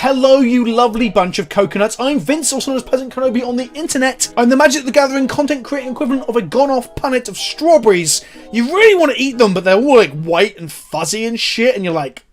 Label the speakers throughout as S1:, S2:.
S1: Hello, you lovely bunch of coconuts. I'm Vince, also known as PleasantKenobi on the internet. I'm the Magic the Gathering content creating equivalent of a gone-off punnet of strawberries. You really want to eat them, but they're all like white and fuzzy and shit, and you're like...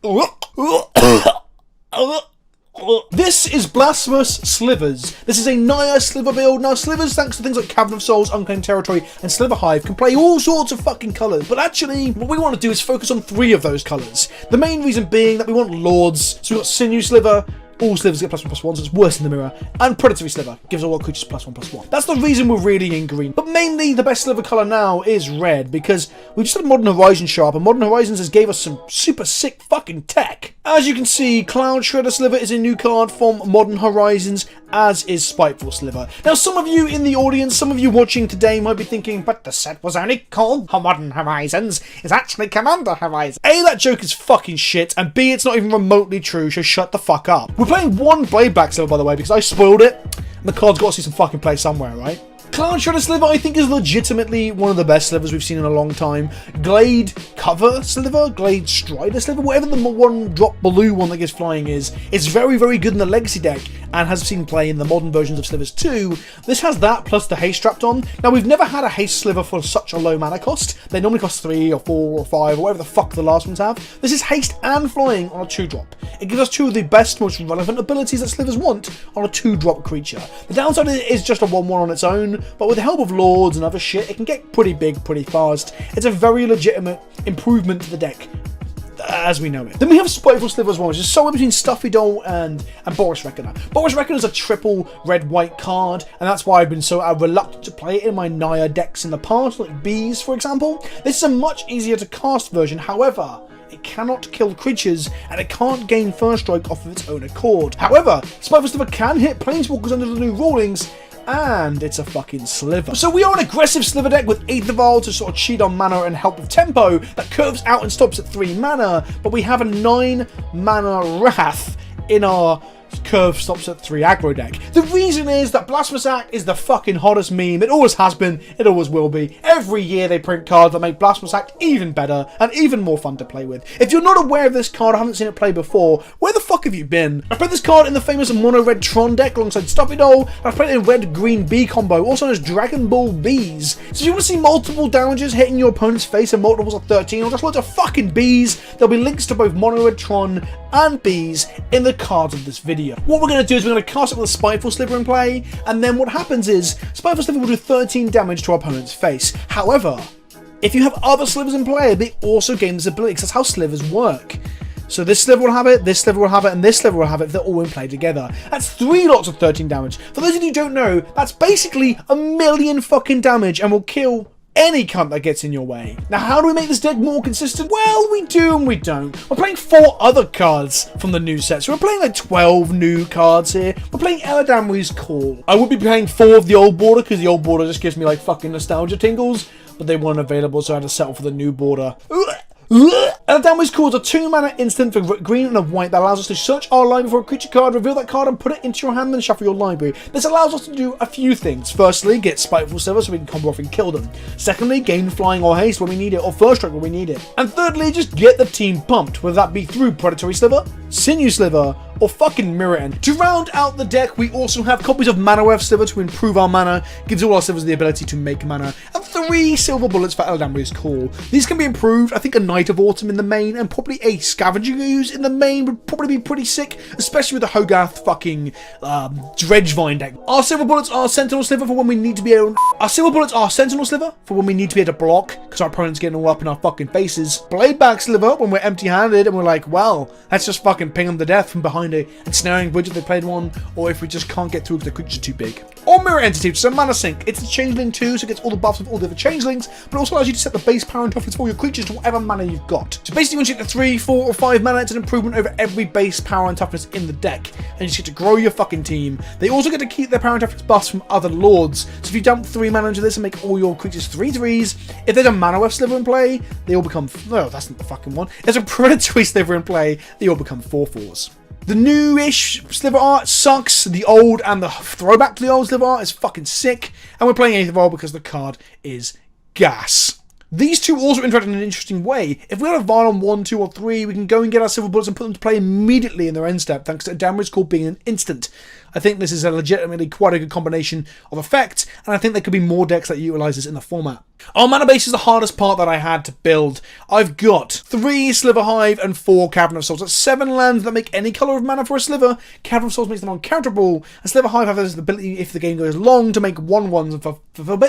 S1: This is Blasphemous Slivers. This is a Naya Sliver build. Now, Slivers, thanks to things like Cavern of Souls, Unclaimed Territory, and Sliver Hive, can play all sorts of fucking colours. But actually, what we want to do is focus on 3 of those colours. The main reason being that we want Lords. So we've got Sinew Sliver. All slivers get +1/+1, so it's worse in the mirror. And Predatory Sliver gives all our creatures +1/+1. That's the reason we're really in green. But mainly, the best sliver colour now is red, because we just had Modern Horizons show up, and Modern Horizons has gave us some super sick fucking tech. As you can see, Cloud Shredder Sliver is a new card from Modern Horizons, as is Spiteful Sliver. Now, some of you in the audience, some of you watching today might be thinking, but the set was only called Modern Horizons. It's actually Commander Horizons. A, that joke is fucking shit, and B, it's not even remotely true, so shut the fuck up. We're playing one Bladeback Sliver, by the way, because I spoiled it, and the card's got to see some fucking play somewhere, right? Cloud Shredder Sliver, I think, is legitimately one of the best slivers we've seen in a long time. Glade Cover Sliver, Glade Strider Sliver, whatever the 1-drop blue one that gives flying is very, very good in the Legacy deck and has seen play in the modern versions of Slivers too. This has that plus the haste strapped on. Now, we've never had a haste sliver for such a low mana cost. They normally cost 3 or 4 or 5 or whatever the fuck the last ones have. This is haste and flying on a 2-drop. It gives us 2 of the best, most relevant abilities that slivers want on a 2-drop creature. The downside is just a 1/1 on its own, but with the help of Lords and other shit, it can get pretty big pretty fast. It's a very legitimate improvement to the deck, as we know it. Then we have Spiteful Sliver as well, which is somewhere between Stuffy Doll and Boris Reckoner. Boris Reckoner is a triple red-white card, and that's why I've been so reluctant to play it in my Naya decks in the past, like Bees, for example. This is a much easier to cast version, however, it cannot kill creatures, and it can't gain first strike off of its own accord. However, Spiteful Sliver can hit Planeswalkers under the new rulings, and it's a fucking sliver. So we are an aggressive sliver deck with Aether Vial to sort of cheat on mana and help with tempo that curves out and stops at 3 mana, but we have a 9 mana Wrath in our curve stops at 3 aggro deck. The reason is that Blasphemous Act is the fucking hottest meme. It always has been, it always will be. Every year they print cards that make Blasphemous Act even better and even more fun to play with. If you're not aware of this card, I haven't seen it play before, where the fuck have you been? I played this card in the famous Mono Red Tron deck alongside Stuffy Doll. I've played it in Red Green B combo, also known as Dragon Ball Bees. So if you want to see multiple damages hitting your opponent's face and multiples of 13 or just loads of fucking bees, there'll be links to both Mono Red Tron and Bees in the cards of this video. What we're going to do is we're going to cast it with a Spiteful Sliver in play, and then what happens is Spiteful Sliver will do 13 damage to our opponent's face. However, if you have other slivers in play, they also gain this ability, because that's how slivers work. So this sliver will have it, this sliver will have it, and this sliver will have it if they're all in play together. That's 3 lots of 13 damage. For those of you who don't know, that's basically 1,000,000 fucking damage and will kill any cunt that gets in your way. Now, how do we make this deck more consistent? Well, we do and we don't. We're playing 4 other cards from the new set, so we're playing like 12 new cards here. We're playing Eladamri's Call. I would be playing 4 of the old border, because the old border just gives me like fucking nostalgia tingles, but they weren't available, so I had to settle for the new border. Eladamri's Call is a 2-mana instant for green and a white that allows us to search our library for a creature card, reveal that card and put it into your hand, then shuffle your library. This allows us to do a few things. Firstly, get Spiteful Sliver so we can combo off and kill them. Secondly, gain flying or haste when we need it, or first strike when we need it. And thirdly, just get the team pumped, whether that be through Predatory Sliver, Sinew Sliver, or fucking Mirror End. To round out the deck, we also have copies of Mana Wave Sliver to improve our mana, gives all our slivers the ability to make mana, and 3 silver bullets for Eladamri's Call. These can be improved. I think a Knight of Autumn in the main, and probably a Scavenger Ooze in the main would probably be pretty sick, especially with the Hogarth fucking Dredgevine deck. Our silver bullets are Sentinel Sliver for when we need to be able to block, because our opponent's getting all up in our fucking faces. Bladeback Sliver when we're empty-handed and we're like, well, let's just fucking ping them to death from behind a ensnaring bridge if they played one, or if we just can't get through because the creatures are too big. Or Mirror Entity, which is a mana sink. It's a Changeling too, so it gets all the buffs of all the other Changelings, but also allows you to set the base power and toughness for your creatures to whatever mana you've got. So basically, once you get to 3, 4, or 5 mana, it's an improvement over every base power and toughness in the deck, and you just get to grow your fucking team. They also get to keep their power and toughness buffs from other Lords, so if you dump 3 mana into this and make all your creatures 3/3s, if there's a Mana Wave Sliver in play, they all become... No, that's not the fucking one. If there's a Predatory Sliver in play, they all become 4/4s. The new-ish Sliver art sucks. The old and the throwback to the old Sliver art is fucking sick. And we're playing Aether Vial because the card is gas. These two also interact in an interesting way. If we had a Vile on 1, 2, or 3, we can go and get our Silver Bullets and put them to play immediately in their end step, thanks to a damage called being an instant. I think this is a legitimately quite a good combination of effect, and I think there could be more decks that utilise this in the format. Our mana base is the hardest part that I had to build. I've got 3 Sliver Hive and 4 Cavern of Souls. That's 7 lands that make any colour of mana for a Sliver. Cavern of Souls makes them uncounterable, and Sliver Hive has the ability, if the game goes long, to make 1/1s for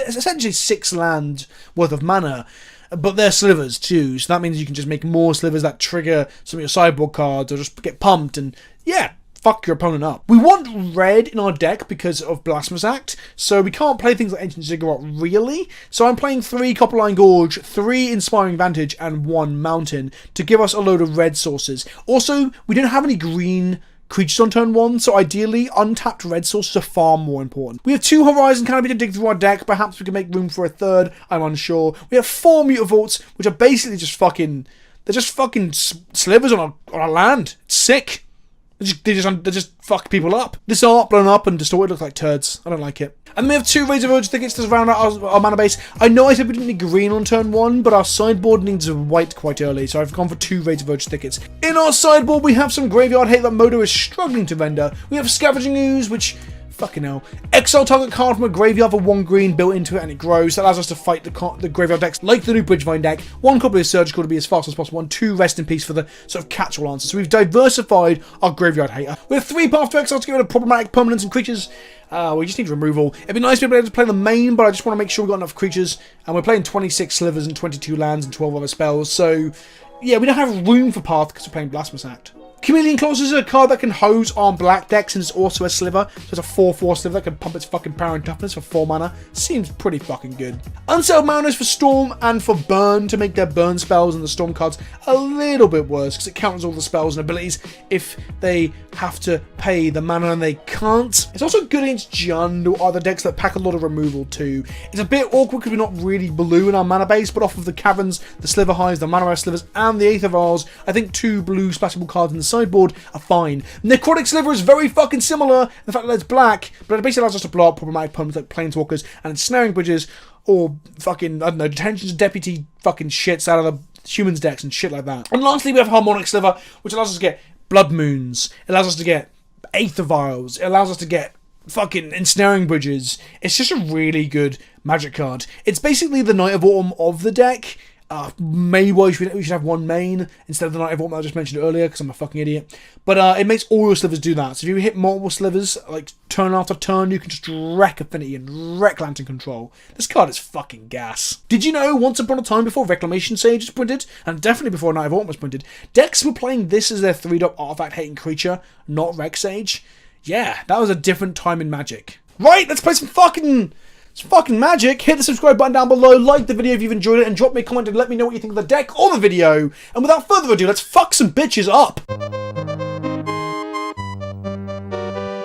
S1: essentially 6 lands worth of mana. But they're slivers too, so that means you can just make more slivers that trigger some of your sideboard cards or just get pumped and, yeah, fuck your opponent up. We want red in our deck because of Blasphemous Act, so we can't play things like Ancient Ziggurat really. So I'm playing 3 Copperline Gorge, 3 Inspiring Vantage, and 1 Mountain to give us a load of red sources. Also, we don't have any green creatures on turn 1, so ideally untapped red sources are far more important. We have 2 Horizon Canopy to dig through our deck. Perhaps we can make room for a 3rd, I'm unsure. We have 4 Mutavaults, which are basically just fucking... they're just fucking slivers on a land. It's sick. They just fuck people up. This art blown up and distorted looks like turds. I don't like it. And we have 2 Razor Verge tickets to round out our mana base. I know I said we didn't need green on turn 1, but our sideboard needs a white quite early, so I've gone for 2 Razor Verge tickets. In our sideboard, we have some Graveyard Hate that Modo is struggling to render. We have Scavenging Ooze, which... fucking hell. Exile target card from a graveyard for 1 green built into it and it grows. That allows us to fight the graveyard decks like the new Bridgevine deck. 1 copy of Surgical to be as fast as possible and 2 Rest in Peace for the sort of catch-all answer. So we've diversified our Graveyard Hater. We have 3 Path to Exile to get rid of problematic permanents and creatures. We just need removal. It'd be nice to be able to play the main, but I just want to make sure we've got enough creatures. And we're playing 26 Slivers and 22 lands and 12 other spells. So, yeah, we don't have room for Path because we're playing Blasphemous Act. Chameleon Claws is a card that can hose on black decks and it's also a sliver. So it's a 4/4 sliver that can pump its fucking power and toughness for 4 mana. Seems pretty fucking good. Unsettled Mariners for Storm and for Burn to make their Burn spells and the Storm cards a little bit worse because it counters all the spells and abilities if they have to pay the mana and they can't. It's also good against Jund or other decks that pack a lot of removal too. It's a bit awkward because we're not really blue in our mana base, but off of the Caverns, the Sliver Hives, the Mana Slivers, and the Aether Vials, I think 2 blue splashable cards in the sideboard are fine. Necrotic Sliver is very fucking similar, the fact that it's black, but it basically allows us to blow up problematic opponents like Planeswalkers and Ensnaring Bridges, or fucking, I don't know, Detention's Deputy fucking shits out of the humans decks and shit like that. And lastly, we have Harmonic Sliver, which allows us to get Blood Moons, it allows us to get Aether Vials, it allows us to get fucking Ensnaring Bridges. It's just a really good magic card. It's basically the Night of Autumn of the deck. Maybe we should have 1 main instead of the Night of Autumn that I just mentioned earlier because I'm a fucking idiot. But it makes all your slivers do that. So if you hit multiple slivers, like turn after turn, you can just wreck Affinity and wreck Lantern Control. This card is fucking gas. Did you know once upon a time before Reclamation Sage was printed, and definitely before Night of Autumn was printed, decks were playing this as their 3-drop artifact hating creature, not Rec Sage? Yeah, that was a different time in Magic. Right, let's play some fucking magic. Hit the subscribe button down below, like the video if you've enjoyed it, and drop me a comment and let me know what you think of the deck or the video. And without further ado, let's fuck some bitches up.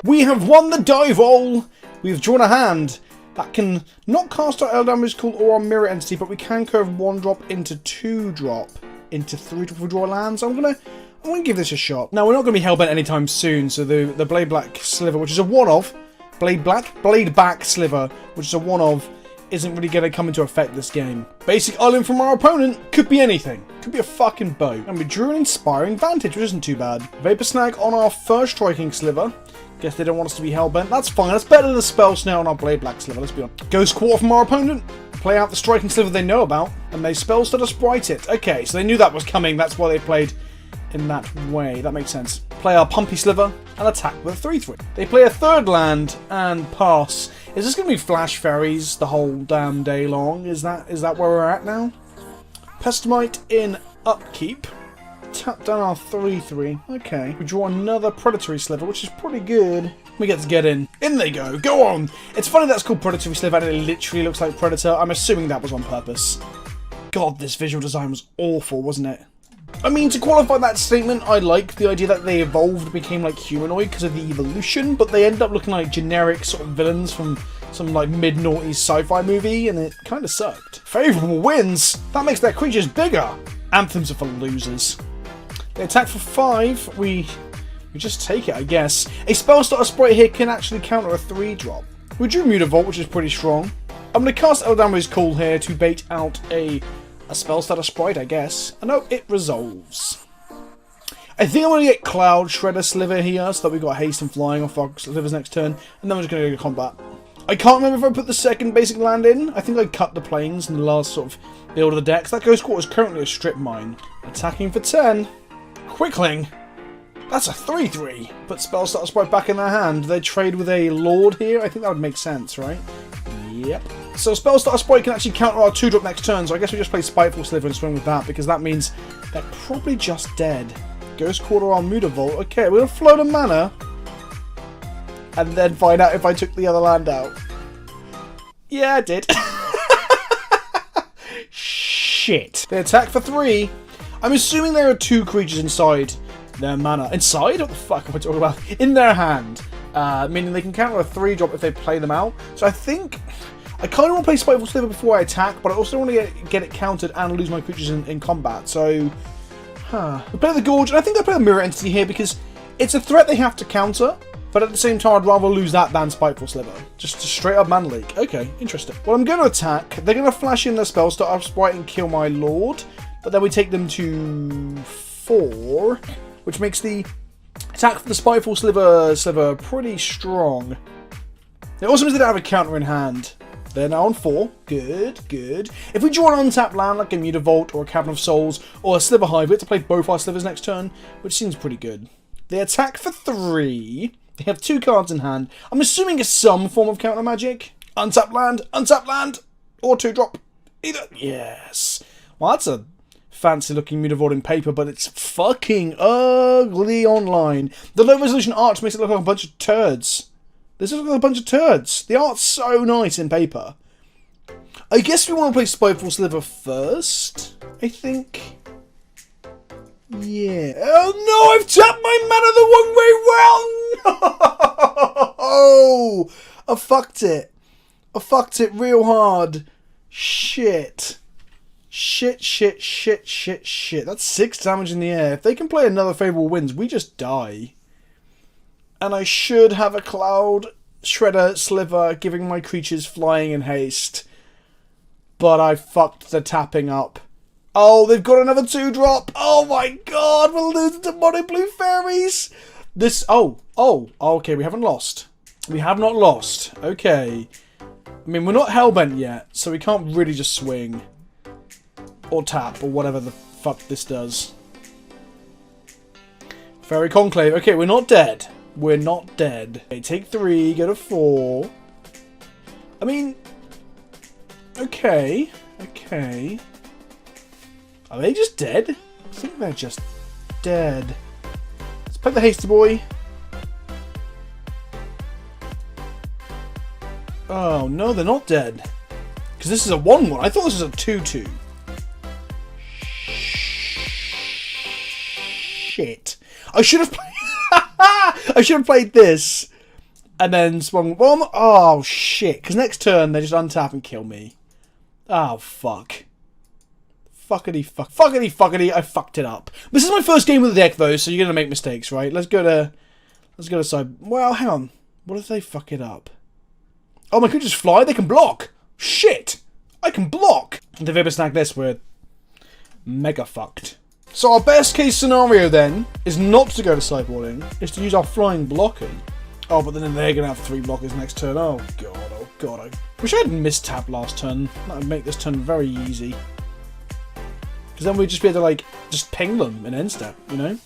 S1: We have won the die roll. We've drawn a hand that can not cast our Eldamage Call or our Mirror Entity, but we can curve 1-drop into 2-drop into 3-drop for draw lands. I'm gonna give this a shot. Now we're not gonna be hellbent anytime soon, so the Blade Black Sliver, which is a one-of, Blade Back Sliver, which is a one-of, isn't really going to come into effect this game. Basic island from our opponent could be anything. Could be a fucking boat. And we drew an Inspiring Vantage, which isn't too bad. Vapor Snag on our first Striking Sliver. Guess they don't want us to be hellbent. That's fine. That's better than the Spell Snare on our Blade Black Sliver, let's be honest. Ghost Quarter from our opponent. Play out the Striking Sliver they know about. And they Spell Stutter Sprite it. Okay, so they knew that was coming. That's why they played in that way. That makes sense. Play our Pumpy Sliver and attack with a 3/3. They play a 3rd land and pass. Is this going to be Flash Fairies the whole damn day long? Is that where we're at now? Pestamite in upkeep. Tap down our 3/3. Okay. We draw another Predatory Sliver, which is pretty good. We get to get in. In they go. Go on. It's funny that's called Predatory Sliver and it literally looks like Predator. I'm assuming that was on purpose. God, this visual design was awful, wasn't it? I mean, to qualify that statement, I like the idea that they evolved and became like humanoid because of the evolution, but they end up looking like generic sort of villains from some like mid-noughties sci-fi movie, and it kind of sucked. Favourable wins! That makes their creatures bigger! Anthems are for losers. They attack for 5, we just take it, I guess. A Spell Starter Sprite here can actually counter a 3-drop. We drew Mutavault, which is pretty strong. I'm going to cast Eldamage Call here to bait out a A spell starter sprite, I guess. Oh no, it resolves. I think I'm going to get Cloud Shredder Sliver here, so that we've got haste and flying off our slivers next turn, and then we're just going to go to combat. I can't remember if I put the second basic land in. I think I cut the planes in the last sort of build of the deck. So that Ghost Quarter is currently a strip mine. Attacking for 10. Quickling. That's a 3-3. Put Spell Starter Sprite back in their hand. They trade with a Lord here. I think that would make sense, right? Yep. So Spell Starter Sprite can actually counter our 2-drop next turn, so I guess we just play Spiteful Sliver and swing with that, because that means they're probably just dead. Ghost Quarter on Mutavault. Okay, we're going to float a mana. And then find out if I took the other land out. Yeah, I did. Shit. They attack for 3. I'm assuming there are 2 creatures inside their mana. Inside? What the fuck am I talking about? In their hand. Meaning they can counter a 3-drop if they play them out. So I think... I kind of want to play Spiteful Sliver before I attack, but I also want to get it countered and lose my creatures in combat. So... I play the Gorge, and I think I play the Mirror Entity here because it's a threat they have to counter, but at the same time I'd rather lose that than Spiteful Sliver. Just straight up mana leak. Okay, interesting. Well, I'm going to attack. They're going to flash in their Spell Starter Sprite and kill my Lord, but then we take them to 4, which makes the attack for the Spiteful Sliver pretty strong. It also means they don't have a counter in hand. They're now on 4. Good, good. If we draw an untapped land like a Mutavault or a Cavern of Souls or a Sliver Hive, we have to play both our slivers next turn, which seems pretty good. They attack for 3. They have 2 cards in hand. I'm assuming it's some form of counter magic. Untapped land, or 2-drop. Either. Yes. Well, that's a fancy looking Mutavault in paper, but it's fucking ugly online. The low resolution art makes it look like a bunch of turds. This looks like a bunch of turds. The art's so nice in paper. I guess we want to play Spiteful Sliver first, I think. Yeah. Oh no, I've tapped my mana the wrong way round! No! I fucked it. I fucked it real hard. Shit. Shit. That's 6 damage in the air. If they can play another Favourable Winds, we just die. And I should have a Cloud Shredder Sliver giving my creatures flying and haste. But I fucked the tapping up. Oh, they've got another 2-drop. Oh my god, we're losing to Mono Blue Fairies. This, okay, we haven't lost. We have not lost. Okay. I mean, we're not Hellbent yet, so we can't really just swing. Or tap, or whatever the fuck this does. Fairy Conclave. Okay, we're not dead. We're not dead. Okay, take 3, go to 4. I mean... Okay. Okay. Are they just dead? I think they're just dead. Let's play the Hasty Boy. Oh, no, they're not dead. Because this is a 1-1. I thought this was a 2-2. Shit. I should have played... I should have played this. And then swung... Oh, shit. Because next turn, they just untap and kill me. Oh, fuck. Fuckity. I fucked it up. This is my first game with the deck, though, so you're going to make mistakes, right? Let's go to side... Well, hang on. What if they fuck it up? Oh, my creatures fly? They can block! Shit! I can block! And if they ever snag this, we're mega fucked. So our best case scenario, then, is not to go to sideboarding, is to use our flying blocking. Oh, but then they're going to have 3 blockers next turn. Oh, God. I wish I hadn't mistap last turn. That would make this turn very easy. Because then we'd just be able to, like, just ping them in end step, you know?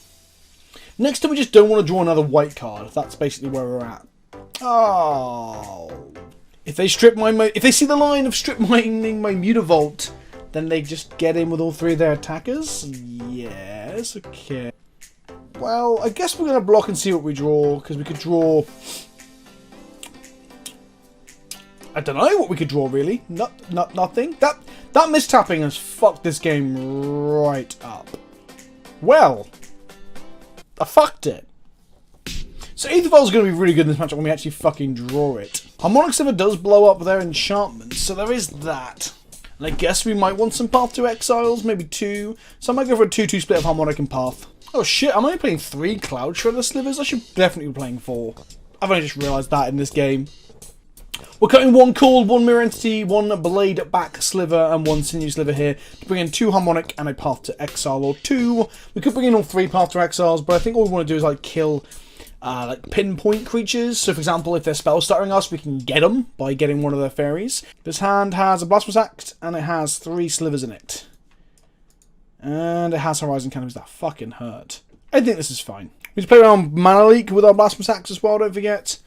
S1: Next time we just don't want to draw another white card. That's basically where we're at. Oh. If they if they see the line of strip mining my Mutavault, then they just get in with all 3 of their attackers? Yes, okay. Well, I guess we're going to block and see what we draw, because we could draw... I don't know what we could draw, really. Nothing. That mistapping has fucked this game right up. Well, I fucked it. So Aetherfall's going to be really good in this matchup when we actually fucking draw it. Harmonic Sliver does blow up their enchantments, so there is that. And I guess we might want some Path to Exiles, maybe 2. So I might go for a 2-2 split of Harmonic and Path. Oh shit, I'm only playing 3 Cloud Shredder Slivers? I should definitely be playing 4. I've only just realised that in this game. We're cutting one Cold, one Mirror Entity, one Blade Back Sliver, and one Sinew Sliver here to bring in 2 Harmonic and a Path to Exile, or 2. We could bring in all 3 Path to Exiles, but I think all we want to do is like kill like pinpoint creatures. So for example, if they're spell starting us, we can get them by getting one of their fairies. This hand has a Blasphemous Act, and it has 3 slivers in it. And it has Horizon Canopies. That fucking hurt. I think this is fine. We just play around Mana Leak with our Blasphemous Axe as well, don't forget.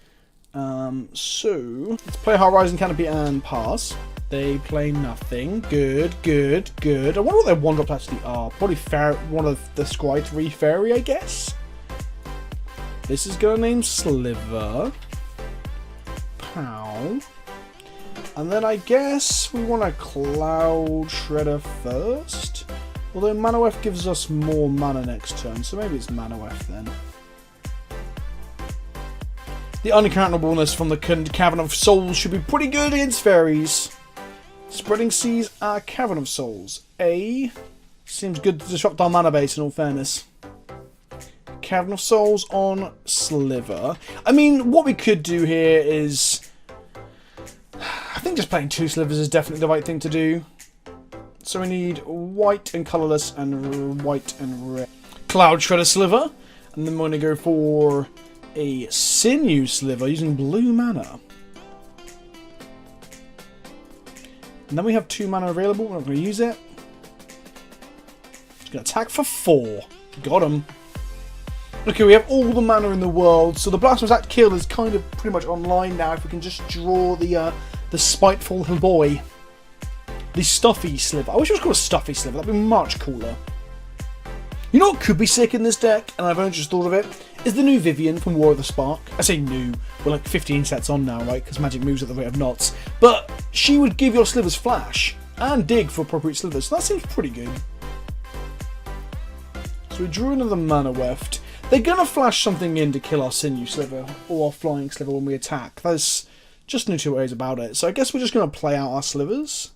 S1: So let's play Horizon Canopy and pass. They play nothing. Good, good, good. I wonder what their 1-drops actually are. Probably one of the Scry 3 Fairy, I guess. This is going to name Sliver. Pow. And then I guess we want a Cloud Shredder first. Although Manaweth gives us more mana next turn, so maybe it's Manaweth then. The unaccountableness from the Cavern of Souls should be pretty good against fairies. Spreading Seas are Cavern of Souls. Seems good to disrupt our mana base in all fairness. Cavern of Souls on Sliver. I mean, what we could do here is... I think just playing 2 slivers is definitely the right thing to do. So we need white and colourless and white and red. Cloud Shredder Sliver. And then we're going to go for a Sinew Sliver using blue mana. And then we have 2 mana available. We're not going to use it. Just going to attack for 4. Got him. Okay, we have all the mana in the world, so the Blasphemous Act kill is kind of pretty much online now. If we can just draw the spiteful little boy. The Stuffy Sliver. I wish it was called a Stuffy Sliver. That'd be much cooler. You know what could be sick in this deck, and I've only just thought of it, is the new Vivian from War of the Spark. I say new, we're like 15 sets on now, right, because Magic moves at the rate of knots. But she would give your slivers flash, and dig for appropriate slivers, so that seems pretty good. So we drew another mana weft. They're going to flash something in to kill our Sinew Sliver, or our Flying Sliver when we attack. There's just no 2 ways about it. So I guess we're just going to play out our slivers.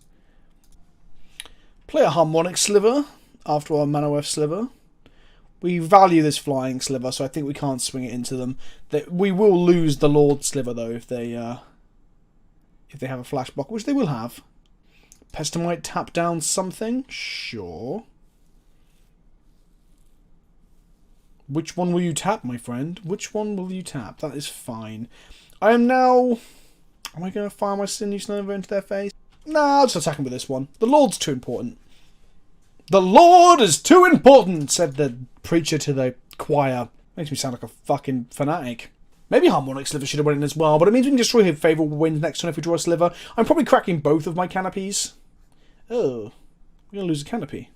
S1: Play a Harmonic Sliver after our Mana Weft Sliver. We value this Flying Sliver, so I think we can't swing it into them. We will lose the Lord Sliver, though, if they have a flash block, which they will have. Pestamite tap down something? Sure. Which one will you tap, my friend? Which one will you tap? That is fine. I am now... Am I going to fire my Sinew Sliver into their face? Nah, I'll just attack him with this one. The Lord's too important. The Lord is too important, said the preacher to the choir. Makes me sound like a fucking fanatic. Maybe Harmonic Sliver should have went in as well, but it means we can destroy his favourable wins next turn if we draw a Sliver. I'm probably cracking both of my canopies. Oh, we're going to lose a canopy.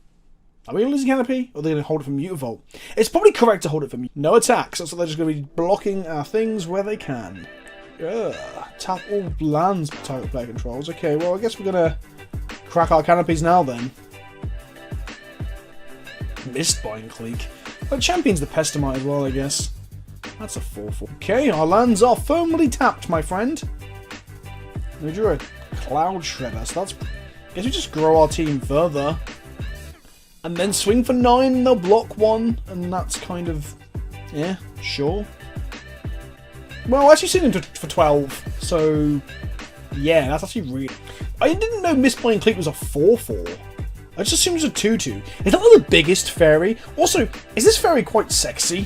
S1: Are we going to lose a canopy? Or are they going to hold it from Mutavault? It's probably correct to hold it from no attacks, so they're just going to be blocking our things where they can. Ugh. Tap all lands target player controls. Okay, well, I guess we're going to crack our canopies now then. Mistbind Clique. Well, Champion's the Pestamite as well, I guess. That's a 4-4. Okay, our lands are firmly tapped, my friend. We drew a Cloud Shredder, so that's... I guess we just grow our team further. And then swing for 9, and they'll block 1, and that's kind of... Yeah, sure. Well, actually swing for 12, so... Yeah, that's actually really... I didn't know Mistbind Clique was a 4-4. I just assumed it was a 2-2. Is that like the biggest fairy? Also, is this fairy quite sexy?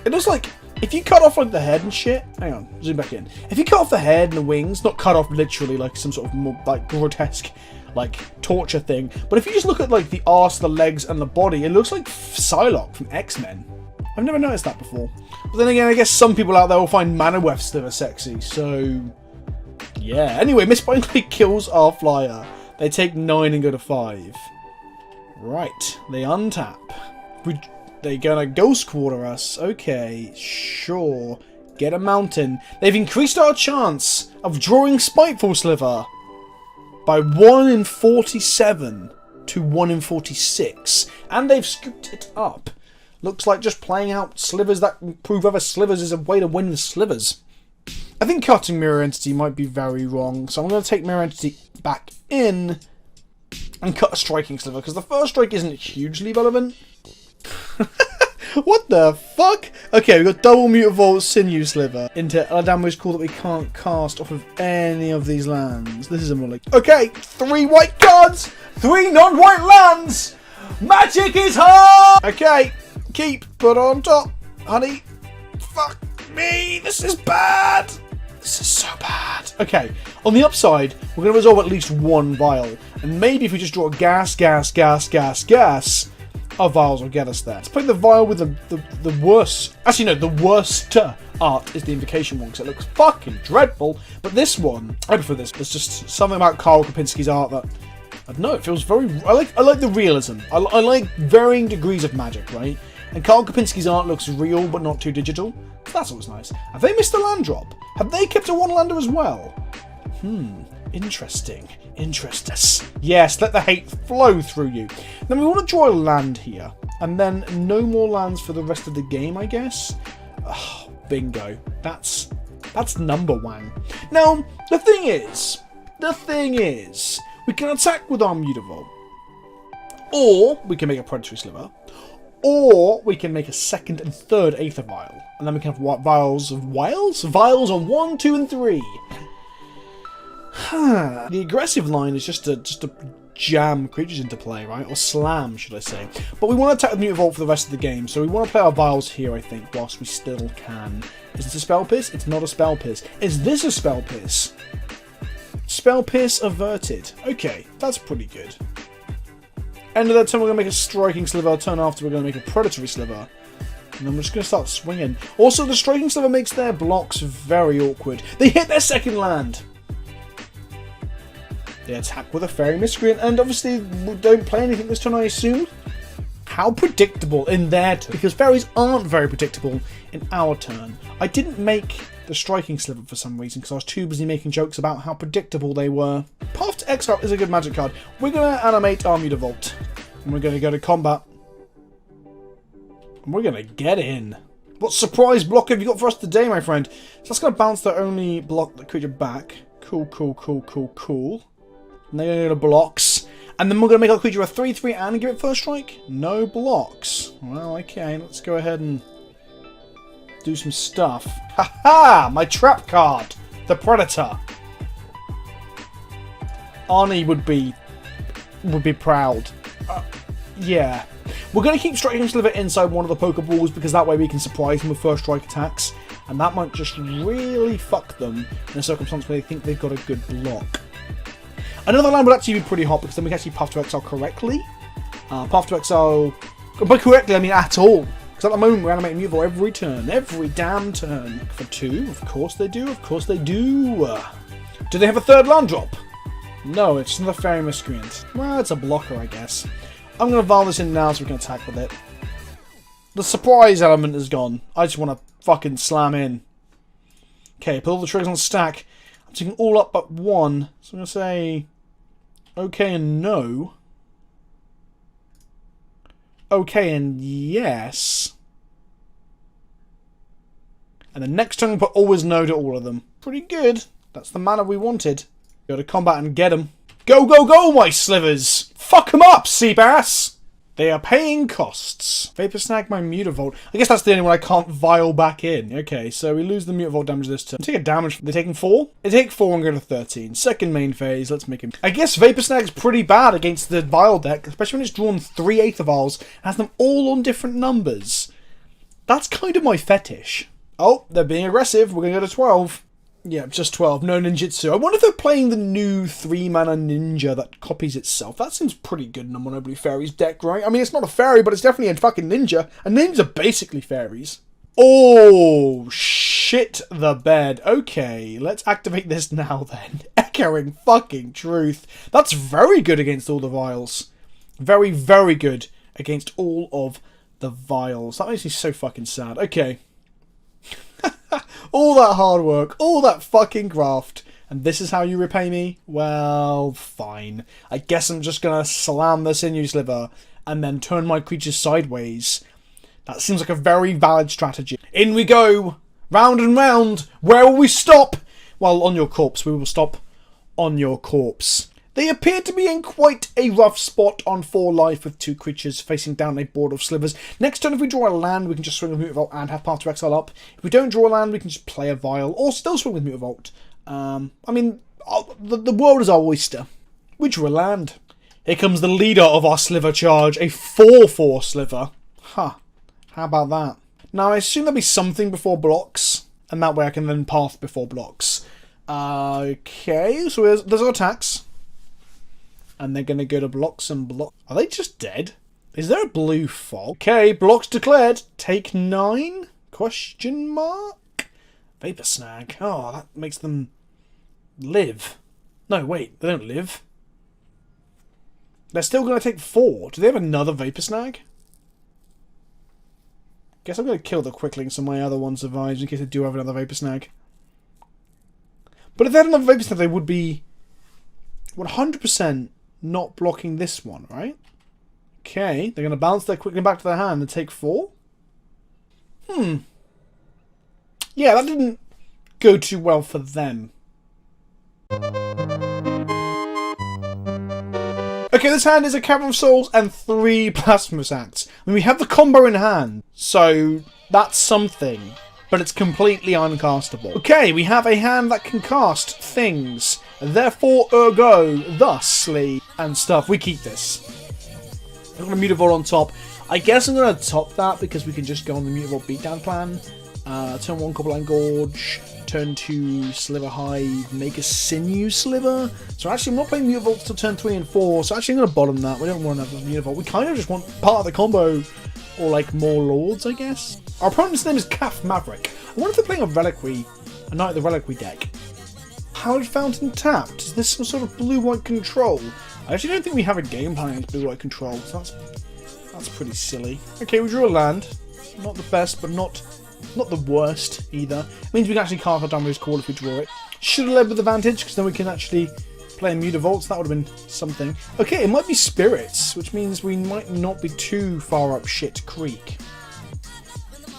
S1: It looks like... If you cut off like the head and shit... Hang on, zoom back in. If you cut off the head and the wings, not cut off literally like some sort of more, like grotesque like torture thing, but if you just look at like the arse, the legs and the body, it looks like Psylocke from X-Men. I've never noticed that before. But then again, I guess some people out there will find Mana Wefts that are sexy, so... Yeah, anyway, Mistbind Clique kills our flyer. They take 9 and go to 5. Right, they untap. They're gonna Ghost Quarter us. Okay, sure. Get a mountain. They've increased our chance of drawing Spiteful Sliver by 1 in 47 to 1 in 46. And they've scooped it up. Looks like just playing out slivers that prove other slivers is a way to win with slivers. I think cutting Mirror Entity might be very wrong, so I'm going to take Mirror Entity back in and cut a Striking Sliver, because the first strike isn't hugely relevant. What the fuck? Okay, we've got double Mutavault Sinew Sliver into a damage call that we can't cast off of any of these lands. This is a more like... Okay, 3 white cards, 3 non-white lands. Magic is hard. Okay, keep, put on top. Honey, fuck me, this is bad. This is so bad. Okay, on the upside, we're going to resolve at least 1 vial. And maybe if we just draw gas, our vials will get us there. Let's play the vial with the worst... Actually, no, the worst art is the Invocation one, because it looks fucking dreadful. But this one, I prefer this. There's just something about Karl Kopinski's art that... I don't know, it feels very... I like the realism. I like varying degrees of magic, right? And Karl Kopinski's art looks real, but not too digital. That's always nice. Have they missed a land drop? Have they kept a 1-lander as well? Interesting. Yes, let the hate flow through you. Then we want to draw a land here. And then no more lands for the rest of the game, I guess. Oh, bingo. That's number 1. Now, the thing is, we can attack with our Mutavault. Or we can make a Predatory Sliver. Or we can make a 2nd and 3rd Aether Vial. And then we can have vials of wiles? Vials on 1, 2, and 3. The aggressive line is just to jam creatures into play, right? Or slam, should I say. But we want to attack with Mutavault for the rest of the game, so we want to play our vials here, I think, whilst we still can. Is this a Spell Pierce? It's not a Spell Pierce. Is this a Spell Pierce? Spell Pierce averted. Okay, that's pretty good. End of that turn, we're going to make a Striking Sliver. Turn after, we're going to make a Predatory Sliver. And I'm just going to start swinging. Also, the Striking Sliver makes their blocks very awkward. They hit their 2nd land. They attack with a Fairy Miscreant, and obviously we don't play anything this turn, I assume. How predictable in their turn, because fairies aren't very predictable in our turn. I didn't make the Striking Sliver for some reason, because I was too busy making jokes about how predictable they were. Path to Exile is a good magic card. We're going to animate our Mutavault, and we're going to go to combat. And we're going to get in. What surprise block have you got for us today, my friend? So that's going to bounce the only block the creature back. Cool. And they're going to go to blocks. And then we're going to make our creature a 3/3 and give it first strike? No blocks. Well, okay, let's go ahead and do some stuff. Haha! My trap card! The Predator. Arnie would be proud. Yeah. We're going to keep Striking Sliver inside one of the Pokeballs because that way we can surprise them with first strike attacks. And that might just really fuck them in a circumstance where they think they've got a good block. Another land would actually be pretty hot because then we can actually Path to Exile correctly. Path to Exile... By correctly, I mean at all. Because at the moment we're animating Mutavault every turn. Every damn turn. For 2? Of course they do. Of course they do. Do they have a 3rd land drop? No, it's another Fairy Miscreant. Well, it's a blocker, I guess. I'm going to Val this in now so we can attack with it. The surprise element is gone. I just want to fucking slam in. Okay, put all the triggers on stack. I'm taking all up but 1. So I'm going to say... Okay and no. Okay and yes. And the next turn we put always no to all of them. Pretty good. That's the mana we wanted. Go to combat and get them. Go, go, go, my slivers! Fuck them up, Seabass! They are paying costs. Vapor Snag my Mutavault. I guess that's the only one I can't vial back in. Okay, so we lose the Mutavault damage this turn. Take a damage. They're taking 4? They take 4 and go to 13. Second main phase. Let's make him. I guess Vapor Snag's pretty bad against the Vial deck, especially when it's drawn 3 Aether Vials and has them all on different numbers. That's kind of my fetish. Oh, they're being aggressive. We're going to go to 12. Yeah, just 12. No ninjutsu. I wonder if they're playing the new 3-mana ninja that copies itself. That seems pretty good in a Mono Blue Fairies deck, right? I mean, it's not a fairy, but it's definitely a fucking ninja. And ninjas are basically fairies. Oh, shit the bed. Okay, let's activate this now then. Echoing fucking truth. That's very good against all the vials. Very, very good against all of the vials. That makes me so fucking sad. Okay. All that hard work, all that fucking graft, and this is how you repay me? Well, fine. I guess I'm just gonna slam the Sinew Sliver and then turn my creatures sideways. That seems like a very valid strategy. In we go! Round and round! Where will we stop? Well, on your corpse. We will stop on your corpse. They appear to be in quite a rough spot on 4 life with 2 creatures facing down a board of slivers. Next turn, if we draw a land, we can just swing with Mutavault and have Path to Exile up. If we don't draw a land, we can just play a Vial or still swing with Mutavault. I mean, the world is our oyster. We drew a land. Here comes the leader of our sliver charge, a 4/4 sliver. Huh. How about that? Now, I assume there'll be something before blocks, and that way I can then path before blocks. Okay, so there's our attacks. And they're going to go to blocks and blocks. Are they just dead? Is there a blue fog? Okay, blocks declared. Take 9? Question mark? Vapor Snag. Oh, that makes them live. No, wait, they don't live. They're still going to take 4. Do they have another Vapor Snag? Guess I'm going to kill the Quicklings so my other one survives in case they do have another Vapor Snag. But if they had another Vapor Snag, they would be 100% not blocking this one, right? Okay, they're going to bounce their Quickling back to their hand and take 4? Yeah, that didn't go too well for them. Okay, this hand is a Cavern of Souls and 3 Blasphemous Acts. I mean, we have the combo in hand, so that's something, but it's completely uncastable. Okay, we have a hand that can cast things, therefore, ergo, thusly, and stuff. We keep this. I'm going to Mutavault on top. I guess I'm going to top that because we can just go on the Mutavault beatdown plan. Turn 1, Copperline Gorge. Turn 2, Sliver Hive, make a Sinew Sliver. So actually I'm not playing Mutavault till turn 3 and 4, so actually I'm going to bottom that. We don't want another Mutavault. We kind of just want part of the combo, or like more Lords, I guess. Our opponent's name is Calf Maverick. I wonder if they're playing a Reliquary, a Knight of the Reliquary deck. Hallowed Fountain tapped. Is this some sort of blue-white control? I actually don't think we have a game plan against blue-white control, so that's pretty silly. Okay, we drew a land. Not the best, but not the worst either. It means we can actually cast our Downrange Call if we draw it. Should have led with advantage, because then we can actually play a Mutavault, so that would have been something. Okay, it might be Spirits, which means we might not be too far up shit creek.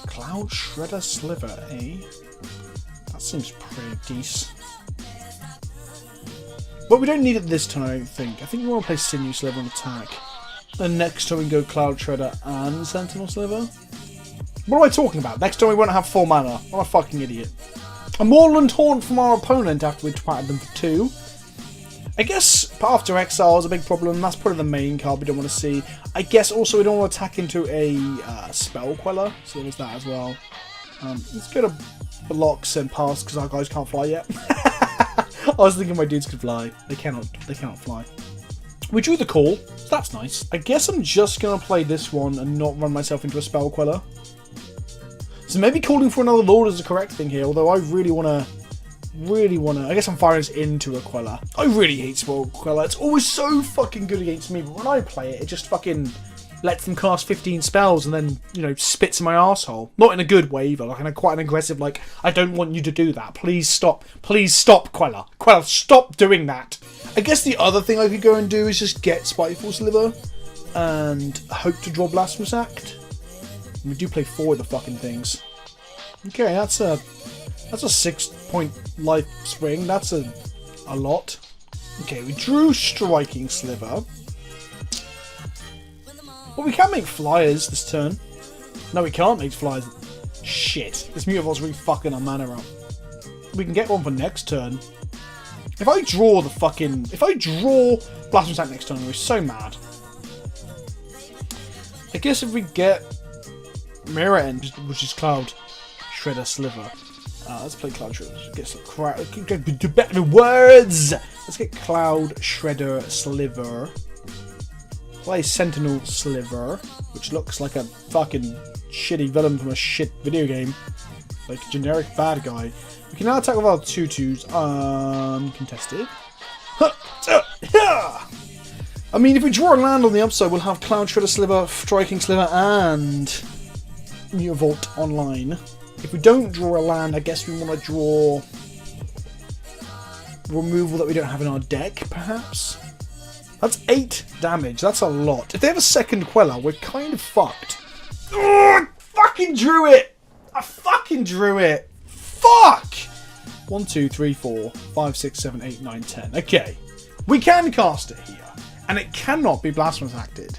S1: Cloud Shredder Sliver, eh? That seems pretty decent. But we don't need it this turn, I don't think. I think we want to play Sinew Sliver on attack. And next turn we can go Cloud Shredder and Sentinel Sliver. What am I talking about? Next time we won't have 4 mana. I'm a fucking idiot. A Moorland Haunt from our opponent after we twatted them for 2. I guess Path to Exile is a big problem. That's probably the main card we don't want to see. I guess also we don't want to attack into a Spell Queller. So there's that as well. Let's go to blocks and pass because our guys can't fly yet. I was thinking my dudes could fly. They cannot fly. We drew the call. So that's nice. I guess I'm just going to play this one and not run myself into a Spell Queller. So maybe calling for another Lord is the correct thing here, although I really want to, I guess I'm firing this into a Queller. I really hate Spell Queller. It's always so fucking good against me, but when I play it, it just fucking lets them cast 15 spells and then, you know, spits in my arsehole. Not in a good way either, like in a quite an aggressive, like, I don't want you to do that. Please stop, Queller. Queller, stop doing that. I guess the other thing I could go and do is just get Spiteful Sliver and hope to draw Blasphemous Act. We do play 4 of the fucking things. Okay, that's a 6-point life swing. That's a lot. Okay, we drew Striking Sliver. Well, we can make flyers this turn. No, we can't make flyers. Shit, this Mutavault's really fucking our mana up. We can get one for next turn. If I draw Blasphemous Act next turn, we're so mad. I guess if we get Mirror End, which is Cloud Shredder Sliver. Let's play Cloud Shredder. Get some better words. Let's get Cloud Shredder Sliver. Play Sentinel Sliver, which looks like a fucking shitty villain from a shit video game, like a generic bad guy. We can now attack with our 2/2s uncontested. I mean, if we draw a land on the upside, we'll have Cloud Shredder Sliver, Striking Sliver, and Mutavault online. If we don't draw a land, I guess we want to draw removal that we don't have in our deck, perhaps? That's 8 damage. That's a lot. If they have a second Queller, we're kind of fucked. Oh, I fucking drew it! I fucking drew it! Fuck! 1, 2, 3, 4, 5, 6, 7, 8, 9, 10. Okay. We can cast it here, and it cannot be Blasphemous Acted.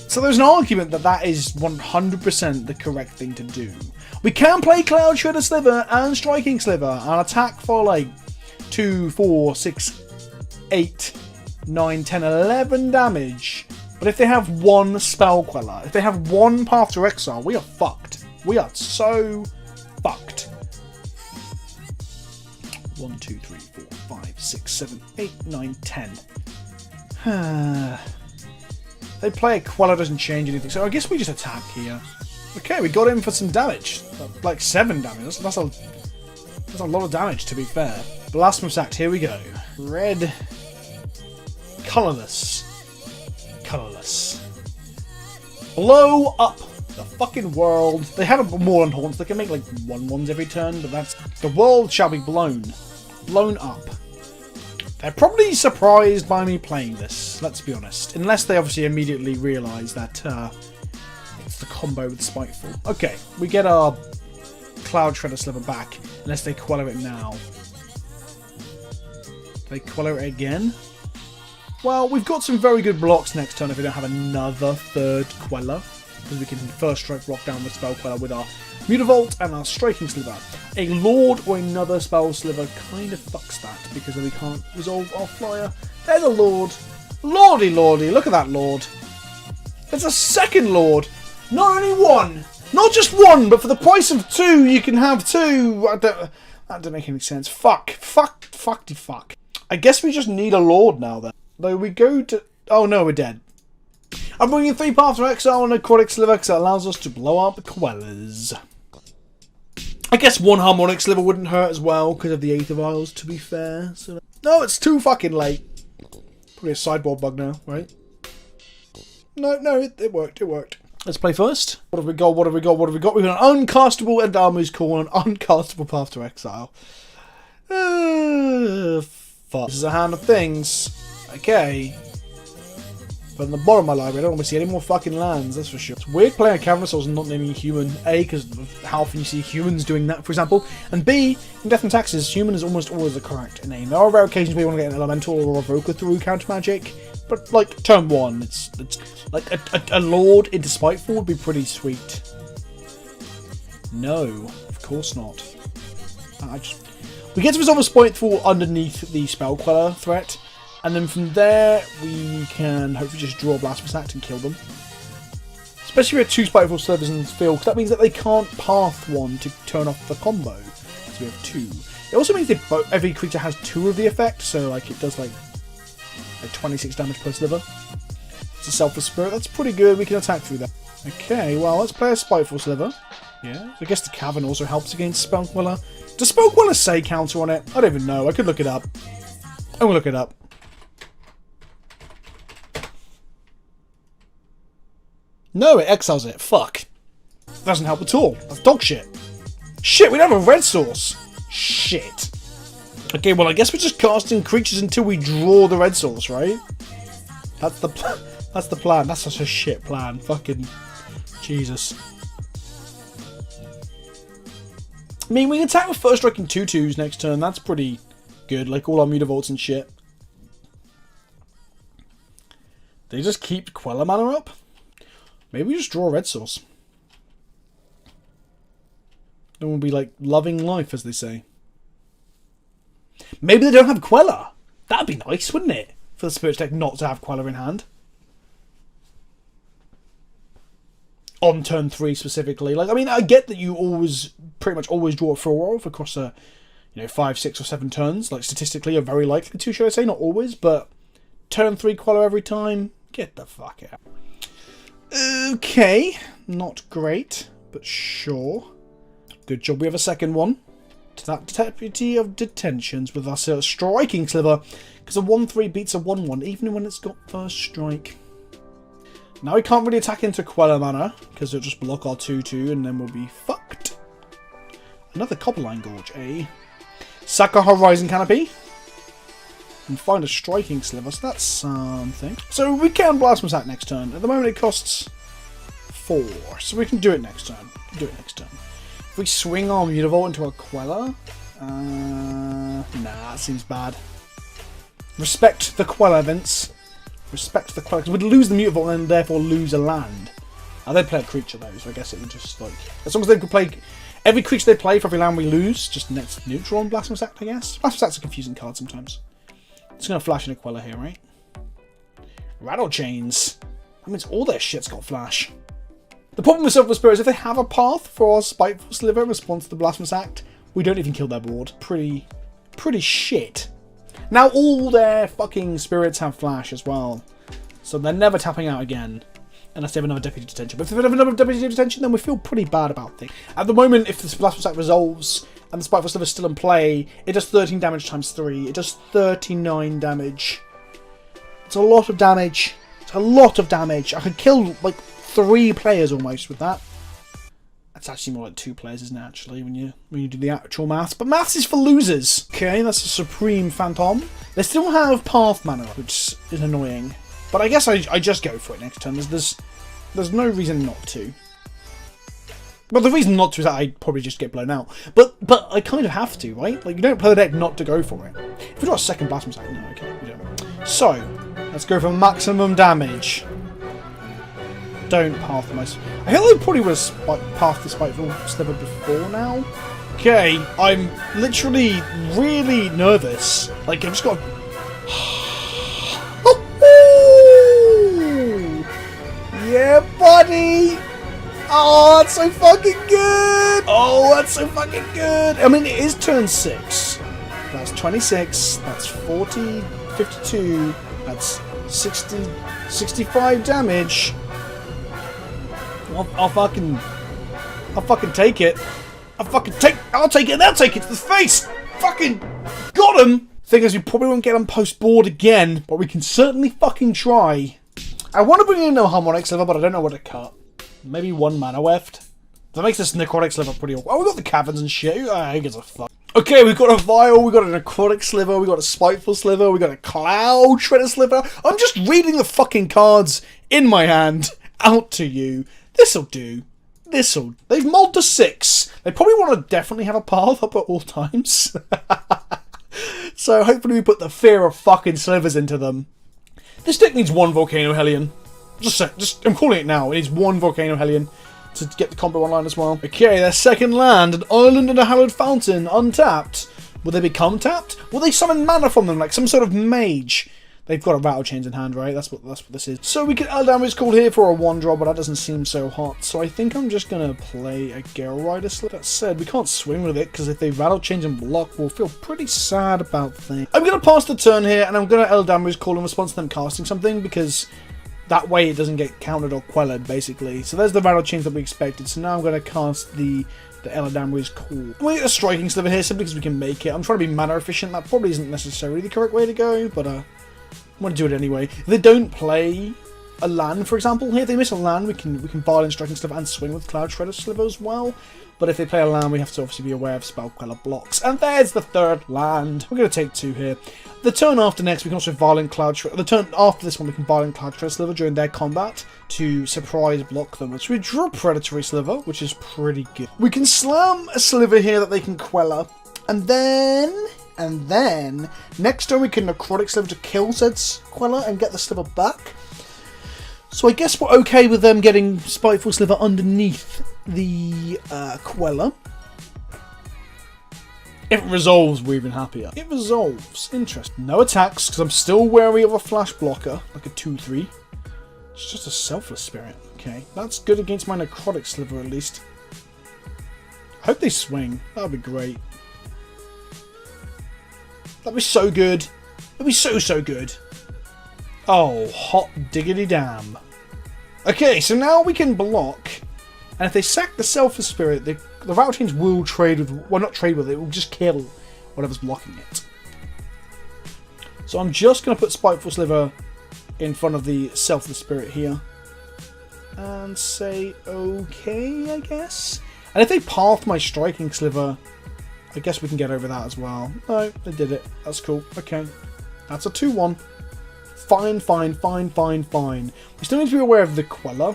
S1: So there's an argument that that is 100% the correct thing to do. We can play Cloud Shredder Sliver and Striking Sliver and attack for like 2, 4, 6, 8, 9, 10, 11 damage. But if they have one Spell Queller, if they have one Path to Exile, we are fucked. We are so fucked. 1, 2, 3, 4, 5, 6, 7, 8, 9, 10. They play a Queller, doesn't change anything, so I guess we just attack here. Okay, we got him for some damage. Like 7 damage. That's a lot of damage, to be fair. Blasphemous Act, here we go. Red. Colourless. Colourless. Blow up the fucking world. They have a Moorland Haunts. They can make like 1/1s every turn, but that's... The world shall be blown. Blown up. They're probably surprised by me playing this, let's be honest. Unless they obviously immediately realise that it's the combo with Spiteful. Okay, we get our Cloud Shredder Sliver back, unless they Queller it now. They Queller it again? Well, we've got some very good blocks next turn if we don't have another third Queller. Because we can first strike rock down the Spell Queller with our Mutavault and our Striking Sliver. A Lord or another Spell Sliver kind of fucks that because then we can't resolve our Flyer. There's a Lord. Lordy lordy, look at that Lord. There's a second Lord. Not only one. Not just one, but for the price of 2, you can have 2. That doesn't make any sense. Fuck. I guess we just need a Lord now then. Though we go to... Oh no, we're dead. I'm bringing 3 Paths to Exile and a Aquatic Sliver because it allows us to blow up Quellers. I guess 1 Harmonic Sliver wouldn't hurt as well because of the Aether Vials, to be fair. So... No, it's too fucking late. Probably a sideboard bug now, right? No, it worked, Let's play first. What have we got? We've got an uncastable Endarmu's Call and an uncastable Path to Exile. Fuck. This is a hand of things. Okay. But in the bottom of my library, I don't want to see any more fucking lands, that's for sure. It's weird playing a Cavern of Souls and not naming human. A, because of how often you see humans doing that, for example. And B, in Death and Taxes, human is almost always the correct name. There are rare occasions where you want to get an Elemental or a Evoker through counter magic. But, like, turn 1, it's like, a Lord into Spiteful would be pretty sweet. No, of course not. We get to resolve a Spiteful underneath the Spell Queller threat. And then from there, we can hopefully just draw Blasphemous Act and kill them. Especially with 2 Spiteful Slivers in the field, because that means that they can't path 1 to turn off the combo. So we have 2. It also means that every creature has 2 of the effect, so like it does like 26 damage per sliver. It's a Selfless Spirit, that's pretty good, we can attack through that. Okay, well let's play a Spiteful Sliver. Yeah, I guess the Cavern also helps against Spell Queller. Does Spell Queller say counter on it? I don't even know, I could look it up. I'm gonna look it up. No, it exiles it. Fuck. Doesn't help at all. That's dog shit. Shit, we don't have a red source. Shit. Okay, well, I guess we're just casting creatures until we draw the red source, right? That's the plan. That's such a shit plan. Fucking Jesus. I mean, we can attack with first striking 2/2s next turn. That's pretty good. Like all our Mutavaults and shit. They just keep Queller mana up? Maybe we just draw a red source. Then we'll be like loving life, as they say. Maybe they don't have Queller. That'd be nice, wouldn't it? For the Spirit deck not to have Queller in hand. On turn 3 specifically. Like, I mean, I get that you pretty much always draw a 4/4 across a, 5, 6 or 7 turns. Like, statistically, you're very likely to, should I say? Not always, but turn 3 Queller every time. Get the fuck out. Okay, not great, but sure. Good job we have a second one. To that Deputy of Detentions with our Striking Sliver, because a 1/3 beats a 1/1, even when it's got first strike. Now we can't really attack into Queller mana, because it'll just block our 2/2, and then we'll be fucked. Another Copperline Gorge, eh? Sack our Horizon Canopy. And find a Striking Sliver, so that's something. So we can Blasphemous Act next turn. At the moment it costs 4, so we can do it next turn. If we swing our Mutavault into a Queller, nah, that seems bad. Respect the Queller, Vince. Respect the Queller. Because we'd lose the Mutavault and therefore lose a land. Now, they'd play a creature, though, so I guess it would just, like... As long as they could play... Every creature they play for every land we lose, just next neutral on Blasphemous Act, I guess. Blasphemous Act's a confusing card sometimes. It's going to flash in a Queller here, right? Rattle Chains. That means all their shit's got flash. The problem with Selfless Spirit is if they have a path for our Spiteful Sliver in response to the Blasphemous Act, we don't even kill their board. Pretty shit. Now all their fucking spirits have flash as well. So they're never tapping out again. Unless they have another Deputy Detention. But if they have another Deputy Detention, then we feel pretty bad about things. At the moment, if the Blasphemous Act resolves and the Spiteful Sliver is still in play, it does 13 damage times 3. It does 39 damage. It's a lot of damage. It's a lot of damage. I could kill like 3 players almost with that. That's actually more like 2 players, isn't it, actually, when you do the actual maths. But maths is for losers. Okay, that's a Supreme Phantom. They still have Path Mana, which is annoying. But I guess I just go for it next turn. There's no reason not to. Well, the reason not to is that I'd probably just get blown out. But I kind of have to, right? Like, you don't play the deck not to go for it. If we draw a second Blasphemous Act, no, okay, we don't. So, let's go for maximum damage. Don't path my... I think they probably would have pathed the Spiteful Sliver before now. Okay, I'm literally really nervous. Like, I've just got... Yeah, buddy! Oh, that's so fucking good! Oh, that's so fucking good! I mean, it is turn 6. That's 26. That's 40, 52. That's 60, 65 damage. I'll fucking take it. I'll take it and they'll take it to the face! Fucking got him! Thing is, we probably won't get on post board again, but we can certainly fucking try. I want to bring in a Harmonic Sliver, but I don't know what to cut. Maybe 1 mana left. That makes this Necrotic Sliver pretty awful. Oh, we got the Caverns and shit. Who gives a fuck? Okay, we've got a Vial, we've got a Necrotic Sliver, we've got a Spiteful Sliver, we've got a Cloud Shredder Sliver. I'm just reading the fucking cards in my hand out to you. This'll do. They've mulled to 6. They probably want to definitely have a path up at all times. So hopefully we put the fear of fucking slivers into them. This deck needs 1 Volcano Hellion. I'm calling it now. It needs 1 Volcano Hellion to get the combo online as well. Okay, their second land, an island and a hallowed fountain, untapped. Will they become tapped? Will they summon mana from them, like some sort of mage? They've got a Rattle Chains in hand, right? That's what this is. So we can Eldamage called here for a 1-drop, but that doesn't seem so hot. So I think I'm just gonna play a Gale Rider Slip. That said, we can't swing with it, because if they Rattle Chains and block, we'll feel pretty sad about things. I'm gonna pass the turn here, and I'm gonna Eldamage call in response to them casting something, because that way it doesn't get countered or quellered, basically. So there's the Rattle Chains that we expected. So now I'm gonna cast the Eldamage call. We get a Striking Sliver here, simply because we can make it. I'm trying to be mana efficient. That probably isn't necessarily the correct way to go, but I'm going to do it anyway. If they don't play a land, for example, here, if they miss a land, we can Violent Striking Sliver and swing with Cloud Shredder Sliver as well. But if they play a land, we have to obviously be aware of Spell Queller blocks. And there's the 3rd land. We're going to take 2 here. The turn after next, we can also Violent Cloud Shredder. The turn after this one, we can Violent Cloud Shredder Sliver during their combat to surprise block them. So we draw Predatory Sliver, which is pretty good. We can slam a Sliver here that they can Queller. And then, next turn we can Necrotic Sliver to kill said Queller and get the Sliver back. So I guess we're okay with them getting Spiteful Sliver underneath the Queller. If it resolves, we're even happier. It resolves. Interesting. No attacks, because I'm still wary of a flash blocker, like a 2-3. It's just a Selfless Spirit. Okay, that's good against my Necrotic Sliver, at least. I hope they swing. That would be great. That'd be so good. That'd be so good. Oh, hot diggity damn. Okay, so now we can block. And if they sack the Selfless Spirit, the Rattle Chains will trade with... Well, not trade with it. It will just kill whatever's blocking it. So I'm just going to put Spiteful Sliver in front of the Selfless Spirit here. And say, okay, I guess. And if they path my Striking Sliver... I guess we can get over that as well. No, they did it. That's cool. Okay. That's a 2-1. Fine. We still need to be aware of the Queller.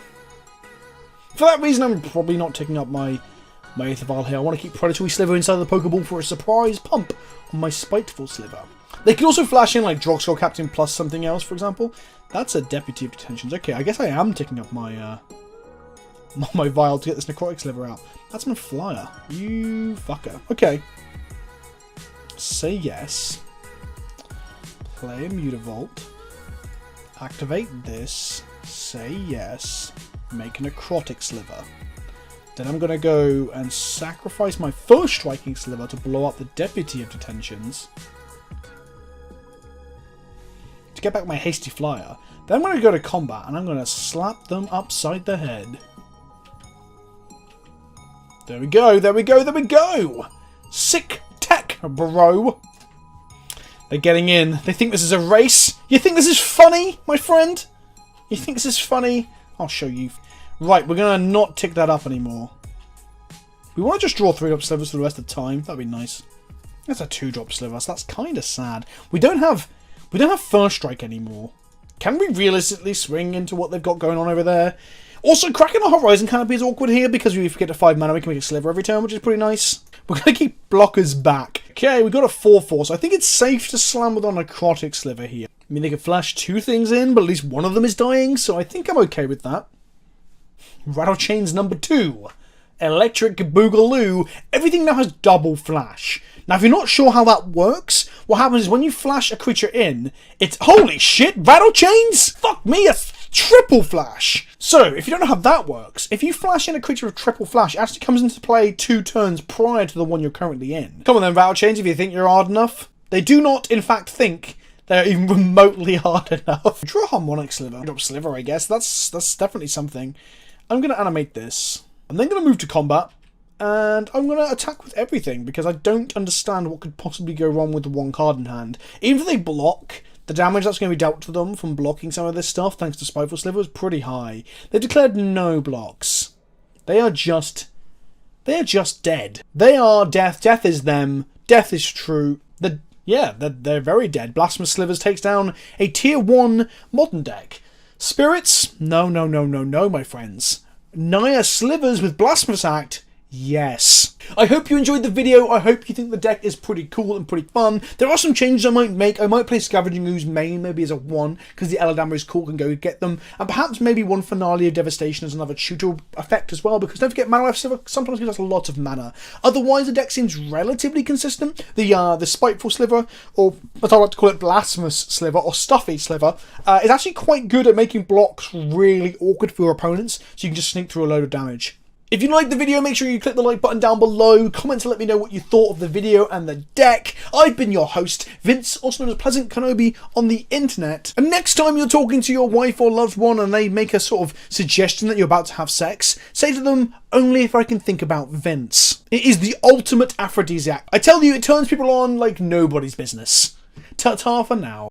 S1: For that reason, I'm probably not taking up my Aether Vial here. I want to keep Predatory Sliver inside the Pokeball for a surprise pump on my Spiteful Sliver. They can also flash in like Drogskull Captain plus something else, for example. That's a Deputy of Detentions. Okay, I guess I am ticking up my my vial to get this Necrotic Sliver out. That's my flyer. You fucker. Okay. Say yes. Play a Mutavault. Activate this. Say yes. Make a Necrotic Sliver. Then I'm going to go and sacrifice my first Striking Sliver to blow up the Deputy of Detentions. To get back my Hasty Flyer. Then I'm going to go to combat and I'm going to slap them upside the head. There we go, there we go, there we go! Sick tech, bro! They're getting in. They think this is a race. You think this is funny, my friend? You think this is funny? I'll show you. Right, we're going to not tick that up anymore. We want to just draw 3-drop slivers for the rest of the time. That'd be nice. That's a 2-drop sliver, so that's kind of sad. We don't have First Strike anymore. Can we realistically swing into what they've got going on over there? Also, cracking the Horizon Canopy is awkward here because we forget to 5 mana, we can make a sliver every turn, which is pretty nice. We're going to keep blockers back. Okay, we got a 4/4, so I think it's safe to slam with our Necrotic Sliver here. I mean, they can flash 2 things in, but at least one of them is dying, so I think I'm okay with that. Rattle Chains number 2. Electric Boogaloo. Everything now has double flash. Now, if you're not sure how that works, what happens is when you flash a creature in, it's... Holy shit! Rattle Chains? Fuck me, a triple flash! So, if you don't know how that works, if you flash in a creature with triple flash, it actually comes into play 2 turns prior to the one you're currently in. Come on then, Rattle Chains, if you think you're hard enough. They do not, in fact, think they're even remotely hard enough. Draw a Harmonic Sliver. Drop Sliver, I guess. That's definitely something. I'm going to animate this. I'm then going to move to combat. And I'm going to attack with everything, because I don't understand what could possibly go wrong with the 1 card in hand. Even if they block, the damage that's going to be dealt to them from blocking some of this stuff, thanks to Spiteful Sliver, is pretty high. They've declared no blocks. They are just dead. They are death. Death is them. Death is true. They're very dead. Blasphemous Slivers takes down a tier 1 modern deck. Spirits? No, my friends. Naya Slivers with Blasphemous Act? Yes. I hope you enjoyed the video. I hope you think the deck is pretty cool and pretty fun. There are some changes I might make. I might play Scavenging Ooze main, maybe as a 1, because the Eladammer is cool, can go get them. And perhaps maybe 1 Finale of Devastation as another tutor effect as well, because don't forget, Mana Life Sliver sometimes gives us a lot of mana. Otherwise, the deck seems relatively consistent. The Spiteful Sliver, or as I like to call it, Blasphemous Sliver, or Stuffy Sliver, is actually quite good at making blocks really awkward for your opponents, so you can just sneak through a load of damage. If you liked the video, make sure you click the like button down below, comment to let me know what you thought of the video and the deck. I've been your host, Vince, also known as PleasantKenobi on the internet. And next time you're talking to your wife or loved one and they make a sort of suggestion that you're about to have sex, say to them, only if I can think about Vince. It is the ultimate aphrodisiac. I tell you, it turns people on like nobody's business. Ta-ta for now.